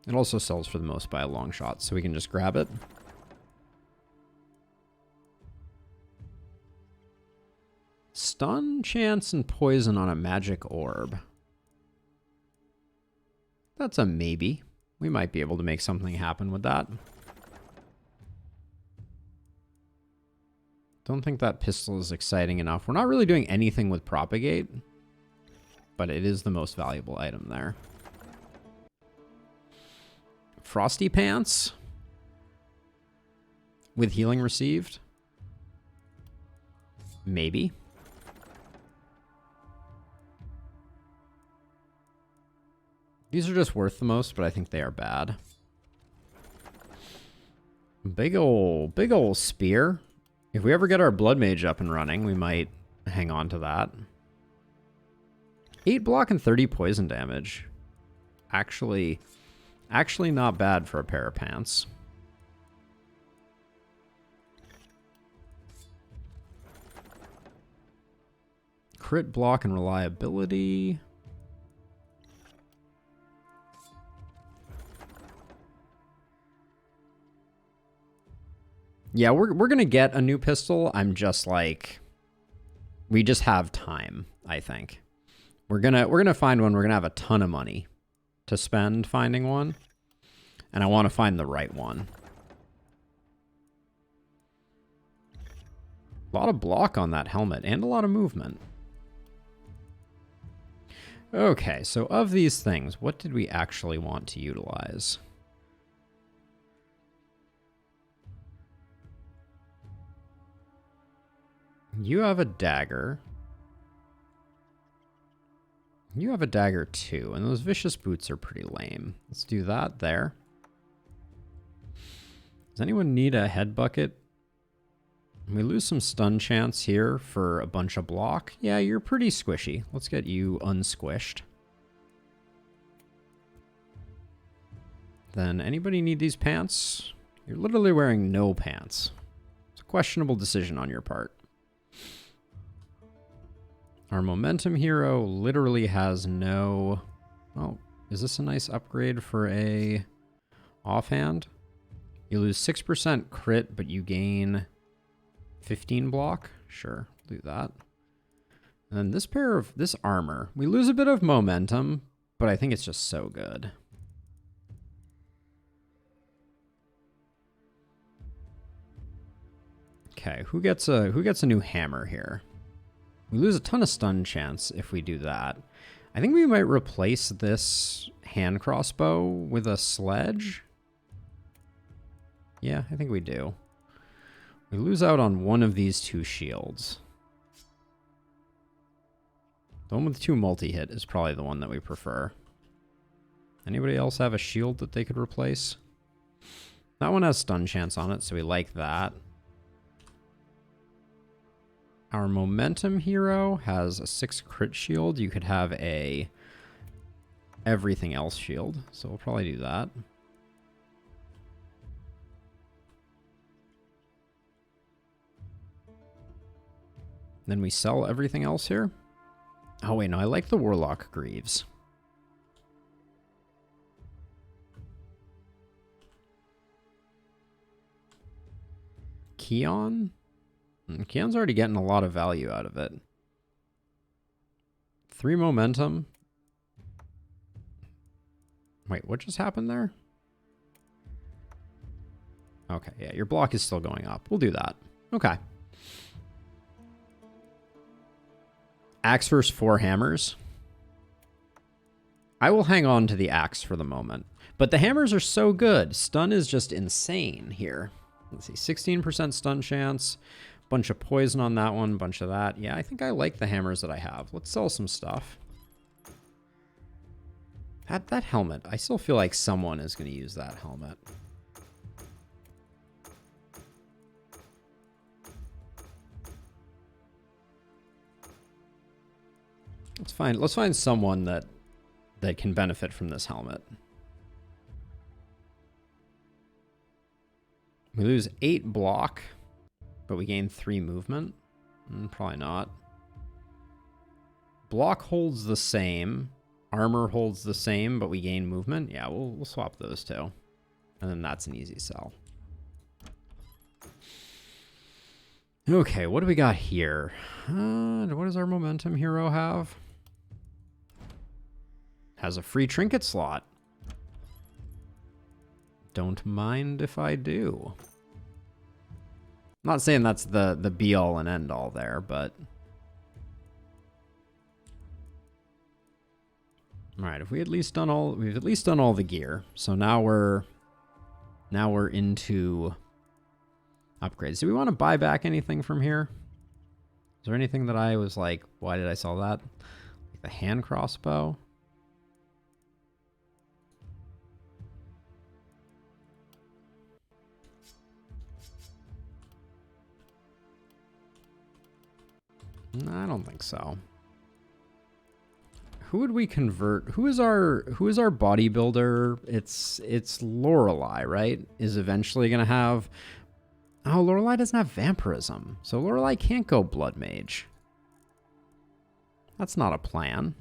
It also sells for the most by a long shot, so we can just grab it. Stun, chance, and poison on a magic orb. That's a maybe. We might be able to make something happen with that. Don't think that pistol is exciting enough. We're not really doing anything with propagate, but it is the most valuable item there. Frosty pants with healing received. Maybe. These are just worth the most, but I think they are bad. Big ol' spear. If we ever get our blood mage up and running, we might hang on to that. 8 block and 30 poison damage. Actually not bad for a pair of pants. Crit block and reliability. Yeah, we're gonna get a new pistol. I'm just like, we just have time, I think. We're gonna find one. We're gonna have a ton of money to spend finding one. And I want to find the right one. A lot of block on that helmet and a lot of movement. Okay, so of these things, what did we actually want to utilize? You have a dagger. You have a dagger too, and those vicious boots are pretty lame. Let's do that there. Does anyone need a head bucket? We lose some stun chance here for a bunch of block. Yeah, you're pretty squishy. Let's get you unsquished. Then anybody need these pants? You're literally wearing no pants. It's a questionable decision on your part. Our momentum hero literally has no... Oh, is this a nice upgrade for a offhand? You lose 6% crit, but you gain 15 block. Sure, do that. And then this armor. We lose a bit of momentum, but I think it's just so good. Okay, who gets a new hammer here? We lose a ton of stun chance if we do that. I think we might replace this hand crossbow with a sledge. Yeah, I think we do. We lose out on one of these two shields. The one with 2 multi-hit is probably the one that we prefer. Anybody else have a shield that they could replace? That one has stun chance on it, so we like that. Our momentum hero has a 6 crit shield. You could have a everything else shield, so we'll probably do that. Then we sell everything else here. Oh wait, no, I like the Warlock Greaves. Keon? Keon's already getting a lot of value out of it. 3 momentum. Wait, what just happened there? Okay, yeah, your block is still going up. We'll do that. Okay. Axe versus 4 hammers. I will hang on to the axe for the moment. But the hammers are so good. Stun is just insane here. Let's see, 16% stun chance. Bunch of poison on that one, bunch of that. Yeah, I think I like the hammers that I have. Let's sell some stuff. That helmet, I still feel like someone is going to use that helmet. Let's find someone that can benefit from this helmet. We lose 8 block, but we gain 3 movement. Probably not. Block holds the same. Armor holds the same, but we gain movement. Yeah, we'll swap those two. And then that's an easy sell. Okay, what do we got here? What does our momentum hero have? Has a free trinket slot. Don't mind if I do. I'm not saying that's the be all and end all there, but all right, if we've at least done all the gear. So now we're into upgrades. Do we want to buy back anything from here? Is there anything that I was like, why did I sell that? Like the hand crossbow? No, I don't think so. Who would we convert? Who is our bodybuilder? It's Lorelei, right? Is eventually gonna have. Oh, Lorelei doesn't have vampirism, so Lorelei can't go blood mage. That's not a plan.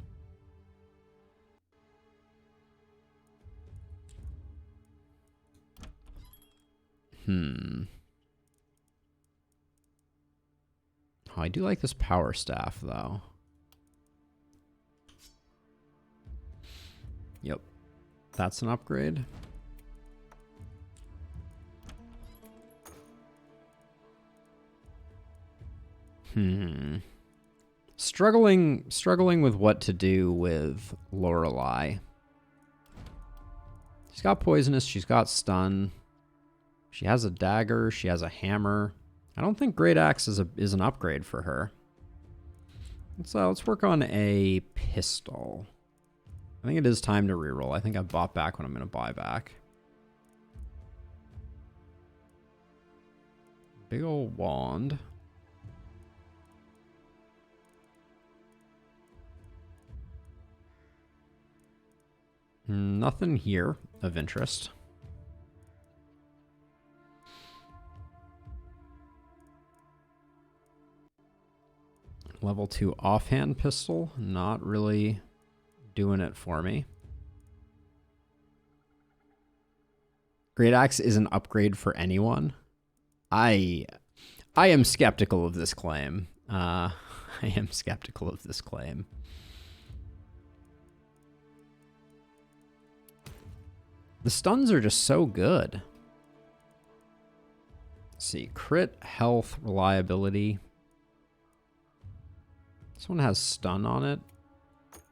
Oh, I do like this power staff, though. Yep. That's an upgrade. Struggling with what to do with Lorelei. She's got poisonous, she's got stun. She has a dagger, she has a hammer. I don't think Great Axe is an upgrade for her. Let's work on a pistol. I think it is time to reroll. I think I bought back what I'm going to buy back. Big old wand. Nothing here of interest. Level 2 offhand pistol, not really doing it for me. Great Axe is an upgrade for anyone. I am skeptical of this claim. I am skeptical of this claim. The stuns are just so good. Let's see, crit, health, reliability. This one has stun on it.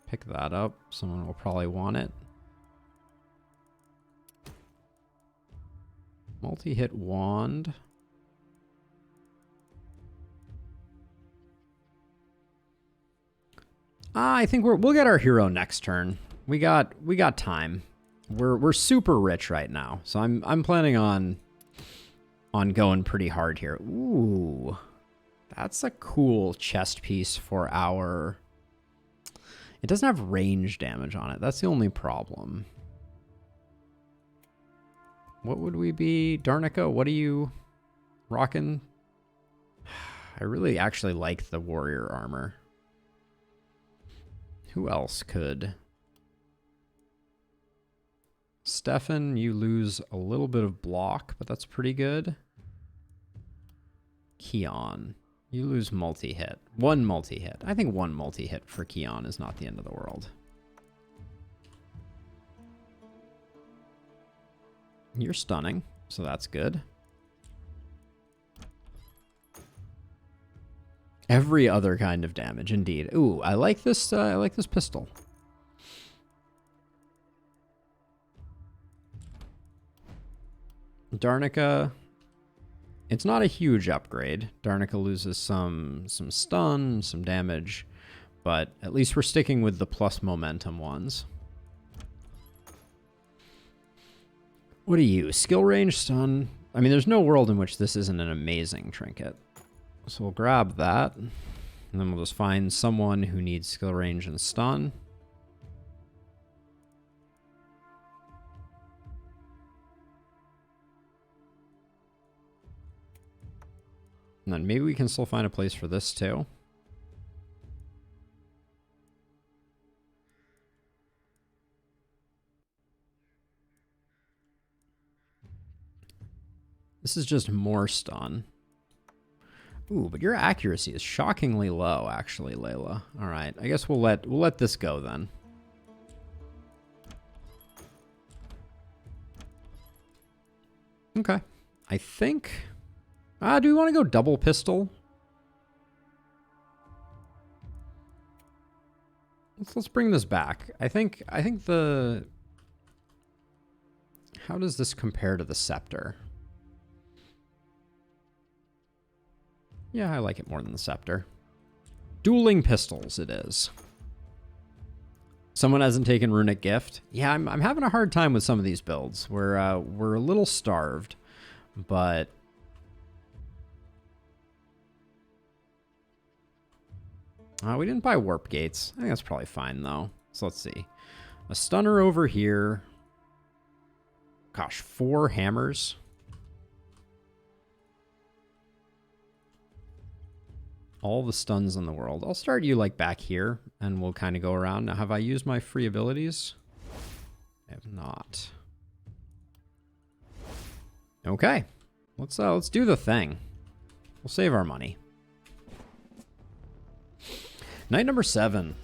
Pick that up. Someone will probably want it. Multi-hit wand. I think we'll get our hero next turn. We got time. We're super rich right now, so I'm planning on going pretty hard here. Ooh. That's a cool chest piece for our... It doesn't have range damage on it. That's the only problem. What would we be? DaRRRnica, what are you rocking? I really actually like the warrior armor. Who else could? Stefan, you lose a little bit of block, but that's pretty good. Keon. You lose multi-hit. One multi-hit. I think one multi-hit for Keon is not the end of the world. You're stunning, so that's good. Every other kind of damage, indeed. Ooh, I like this pistol. DaRRRnica, it's not a huge upgrade. DaRRRnica loses some stun, some damage, but at least we're sticking with the plus momentum ones. What are you? Skill range, stun? I mean, there's no world in which this isn't an amazing trinket. So we'll grab that, and then we'll just find someone who needs skill range and stun. And then maybe we can still find a place for this too. This is just more stun. Ooh, but your accuracy is shockingly low, actually, Layla. All right, I guess we'll let this go then. Okay, I think. Do we want to go double pistol? Let's bring this back. I think the. How does this compare to the scepter? Yeah, I like it more than the scepter. Dueling pistols it is. Someone hasn't taken Runic Gift. Yeah, I'm having a hard time with some of these builds. We're a little starved, but we didn't buy warp gates. I think that's probably fine though. So let's see. A stunner over here. Gosh, 4 hammers. All the stuns in the world. I'll start you like back here and we'll kind of go around. Now, have I used my free abilities? I have not. Okay. Let's do the thing. We'll save our money. Night number 7.